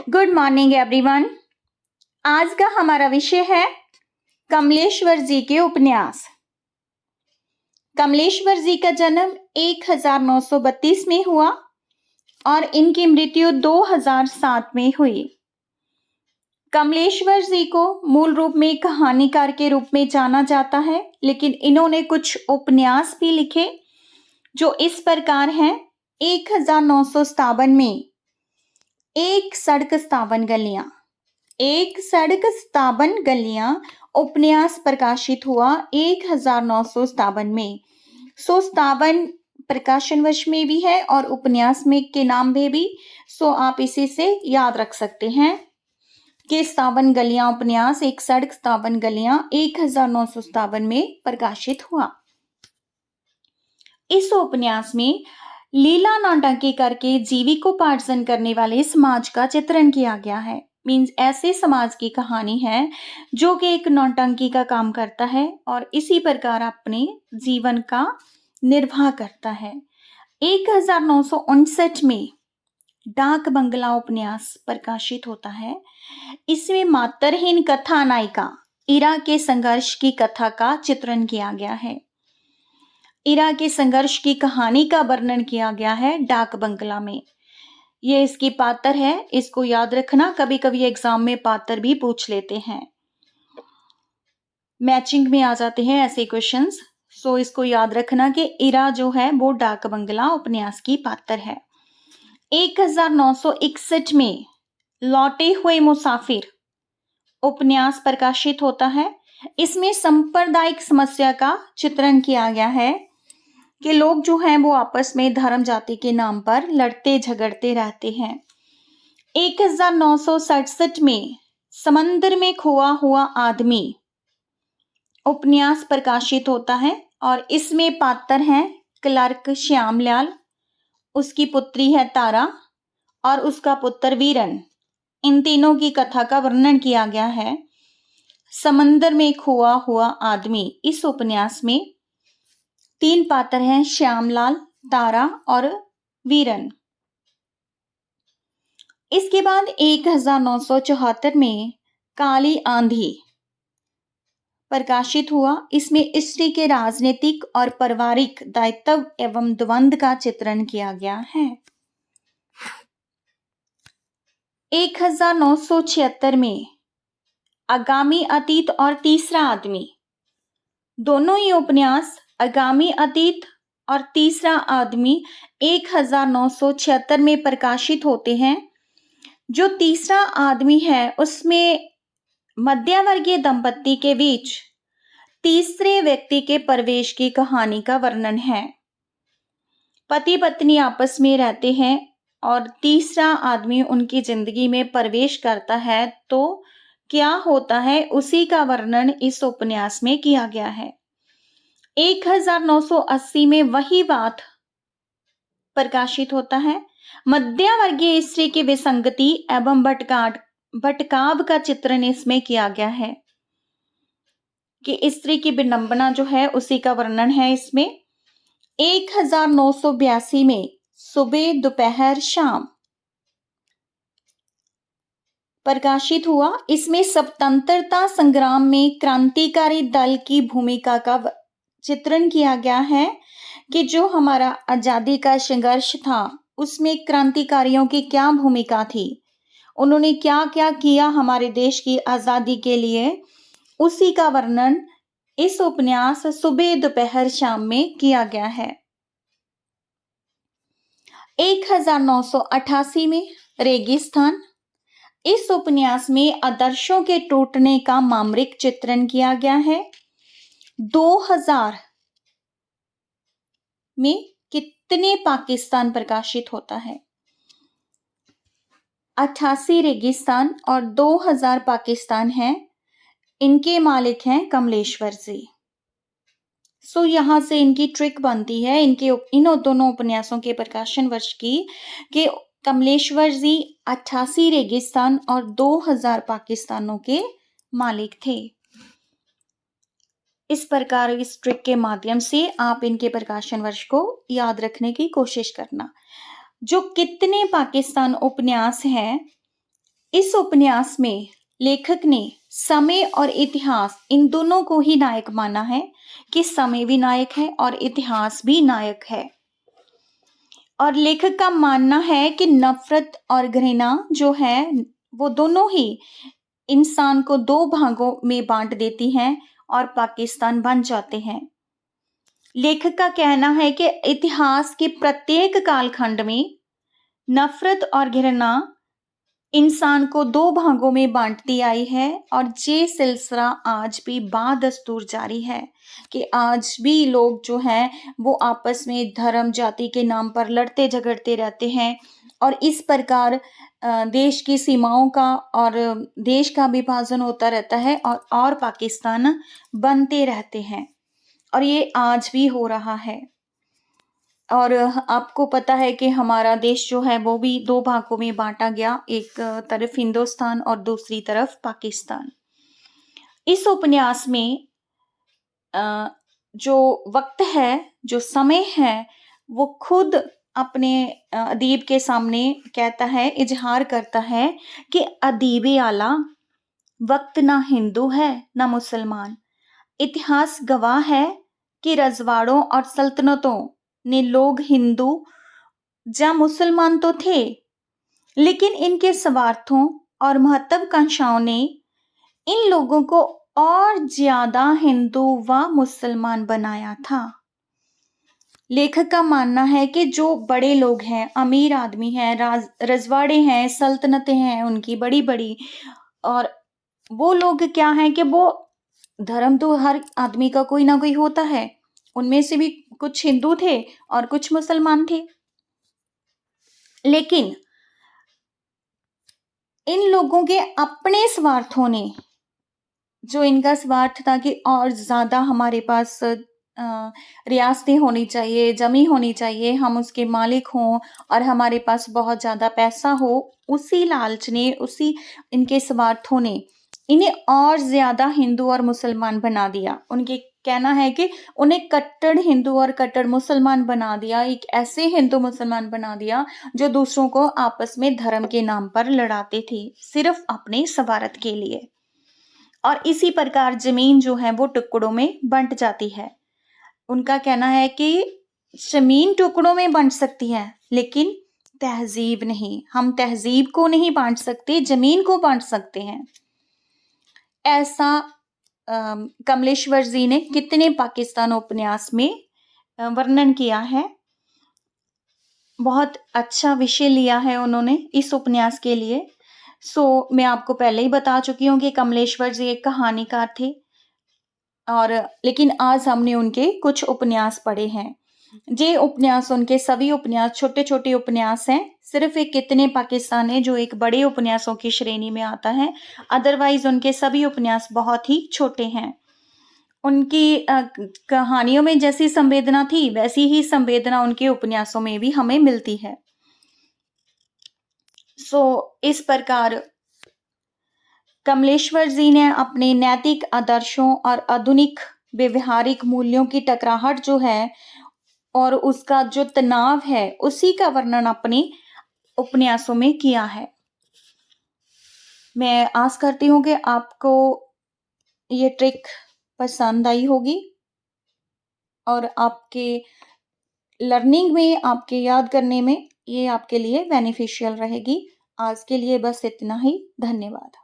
Good morning everyone. आज का हमारा विषय है कमलेश्वर जी के उपन्यास। कमलेश्वर जी का जन्म 1932 में हुआ और इनकी मृत्यु 2007 में हुई। कमलेश्वर जी को मूल रूप में कहानीकार के रूप में जाना जाता है, लेकिन इन्होंने कुछ उपन्यास भी लिखे जो इस प्रकार हैं। 1957 में एक सड़क स्थावन गलियां उपन्यास प्रकाशित हुआ 1957 में। 57 प्रकाशन वर्ष में भी है और उपन्यास में के नाम में भी। आप इसी से याद रख सकते हैं कि 57 गलियां उपन्यास एक सड़क स्थावन गलियां 1957 में प्रकाशित हुआ। इस उपन्यास में लीला नौटंकी करके जीविकोपार्जन करने वाले समाज का चित्रण किया गया है। मीन्स ऐसे समाज की कहानी है जो कि एक नौटंकी का काम करता है और इसी प्रकार अपने जीवन का निर्वाह करता है। 1959 में डाक बंगला उपन्यास प्रकाशित होता है। इसमें मातरहीन कथा नायिका इरा के संघर्ष की कथा का चित्रण किया गया है। इरा के संघर्ष की कहानी का वर्णन किया गया है डाक बंगला में। ये इसकी पात्र है, इसको याद रखना। कभी कभी एग्जाम में पात्र भी पूछ लेते हैं, मैचिंग में आ जाते हैं ऐसे क्वेश्चंस। इसको याद रखना कि इरा जो है वो डाक बंगला उपन्यास की पात्र है। 1961 में लौटे हुए मुसाफिर उपन्यास प्रकाशित होता है। इसमें सांप्रदायिक समस्या का चित्रण किया गया है कि लोग जो हैं वो आपस में धर्म जाति के नाम पर लड़ते झगड़ते रहते हैं। 1967 में समंदर में खोया हुआ आदमी उपन्यास प्रकाशित होता है और इसमें पात्र हैं क्लर्क श्यामलाल, उसकी पुत्री है तारा और उसका पुत्र वीरन। इन तीनों की कथा का वर्णन किया गया है। समंदर में खोया हुआ आदमी इस उपन्यास में 3 पात्र हैं, श्यामलाल, तारा और वीरन। इसके बाद 1974 में काली आंधी प्रकाशित हुआ। इसमें स्त्री के राजनीतिक और पारिवारिक दायित्व एवं द्वंद्व का चित्रण किया गया है। 1976 में आगामी अतीत और तीसरा आदमी, दोनों ही उपन्यास आगामी अतीत और तीसरा आदमी 1976 में प्रकाशित होते हैं। जो तीसरा आदमी है उसमें मध्यवर्गीय दंपत्ति के बीच तीसरे व्यक्ति के प्रवेश की कहानी का वर्णन है। पति पत्नी आपस में रहते हैं और तीसरा आदमी उनकी जिंदगी में प्रवेश करता है तो क्या होता है उसी का वर्णन इस उपन्यास में किया गया है। 1980 में वही बात प्रकाशित होता है। मध्यवर्गीय स्त्री की विसंगति एवं भटकाव का चित्रण इसमें किया गया है कि स्त्री की विडंबना जो है उसी का वर्णन है इसमें। 1982 में सुबह दोपहर शाम प्रकाशित हुआ। इसमें स्वतंत्रता संग्राम में क्रांतिकारी दल की भूमिका का चित्रण किया गया है कि जो हमारा आजादी का संघर्ष था उसमें क्रांतिकारियों की क्या भूमिका थी, उन्होंने क्या क्या किया हमारे देश की आजादी के लिए, उसी का वर्णन इस उपन्यास सुबह दोपहर शाम में किया गया है। 1988 में रेगिस्तान, इस उपन्यास में आदर्शों के टूटने का मामरिक चित्रण किया गया है। 2000 में कितने पाकिस्तान प्रकाशित होता है। 88 रेगिस्तान और 2000 पाकिस्तान है। इनके मालिक हैं कमलेश्वर जी। यहां से इनकी ट्रिक बनती है इन दोनों उपन्यासों के प्रकाशन वर्ष की कि कमलेश्वर जी 88 रेगिस्तान और 2000 पाकिस्तानों के मालिक थे। इस प्रकार इस ट्रिक के माध्यम से आप इनके प्रकाशन वर्ष को याद रखने की कोशिश करना। जो कितने पाकिस्तान उपन्यास हैं इस उपन्यास में लेखक ने समय और इतिहास इन दोनों को ही नायक माना है कि समय भी नायक है और इतिहास भी नायक है। और लेखक का मानना है कि नफरत और घृणा जो है वो दोनों ही इंसान को दो भागों में बांट देती हैं और पाकिस्तान बन जाते हैं। लेखक का कहना है कि इतिहास के प्रत्येक कालखंड में नफरत और घृणा इंसान को दो भागों में बांटती आई है और ये सिलसिला आज भी बादस्तूर जारी है कि आज भी लोग जो हैं वो आपस में धर्म जाति के नाम पर लड़ते झगड़ते रहते हैं और इस प्रकार देश की सीमाओं का और देश का विभाजन होता रहता है और पाकिस्तान बनते रहते हैं और ये आज भी हो रहा है। और आपको पता है कि हमारा देश जो है वो भी दो भागों में बांटा गया, एक तरफ हिंदुस्तान और दूसरी तरफ पाकिस्तान। इस उपन्यास में जो वक्त है, जो समय है, वो खुद अपने अदीब के सामने कहता है, इजहार करता है कि अदीब आला वक्त ना हिंदू है ना मुसलमान। इतिहास गवाह है कि रजवाड़ों और सल्तनतों ने लोग हिंदू या मुसलमान तो थे, लेकिन इनके स्वार्थों और महत्वाकांक्षाओं ने इन लोगों को और ज्यादा हिंदू व मुसलमान बनाया था। लेखक का मानना है कि जो बड़े लोग हैं, अमीर आदमी हैं, रजवाड़े हैं, सल्तनतें हैं उनकी बड़ी बड़ी, और वो लोग क्या हैं कि वो धर्म तो हर आदमी का कोई ना कोई होता है, उनमें से भी कुछ हिंदू थे और कुछ मुसलमान थे, लेकिन इन लोगों के अपने स्वार्थों ने, जो इनका स्वार्थ था कि और ज्यादा हमारे पास रियासतें होनी चाहिए, जमी होनी चाहिए, हम उसके मालिक हों और हमारे पास बहुत ज्यादा पैसा हो, उसी लालच ने, उसी इनके स्वार्थों ने इन्हें और ज्यादा हिंदू और मुसलमान बना दिया। उनके कहना है कि उन्हें कट्टर हिंदू और कट्टर मुसलमान बना दिया, एक ऐसे हिंदू मुसलमान बना दिया जो दूसरों को आपस में धर्म के नाम पर लड़ाते थे, सिर्फ अपने स्वार्थ के लिए। और इसी प्रकार जमीन जो है वो टुकड़ों में बंट जाती है। उनका कहना है कि जमीन टुकड़ों में बंट सकती है लेकिन तहजीब नहीं, हम तहजीब को नहीं बांट सकते, जमीन को बांट सकते हैं। ऐसा कमलेश्वर जी ने कितने पाकिस्तान उपन्यास में वर्णन किया है। बहुत अच्छा विषय लिया है उन्होंने इस उपन्यास के लिए। मैं आपको पहले ही बता चुकी हूँ कि कमलेश्वर जी एक कहानीकार थे, और लेकिन आज हमने उनके कुछ उपन्यास पढ़े हैं। ये उपन्यास, उनके सभी उपन्यास छोटे छोटे उपन्यास हैं, सिर्फ एक कितने पाकिस्तान है जो एक बड़े उपन्यासों की श्रेणी में आता है, अदरवाइज उनके सभी उपन्यास बहुत ही छोटे हैं। उनकी कहानियों में जैसी संवेदना थी वैसी ही संवेदना उनके उपन्यासों में भी हमें मिलती है। इस प्रकार कमलेश्वर जी ने अपने नैतिक आदर्शों और आधुनिक व्यवहारिक मूल्यों की टकराहट जो है और उसका जो तनाव है, उसी का वर्णन अपने उपन्यासों में किया है। मैं आस करती हूँ कि आपको ये ट्रिक पसंद आई होगी और आपके लर्निंग में, आपके याद करने में ये आपके लिए बेनिफिशियल रहेगी। आज के लिए बस इतना ही। धन्यवाद।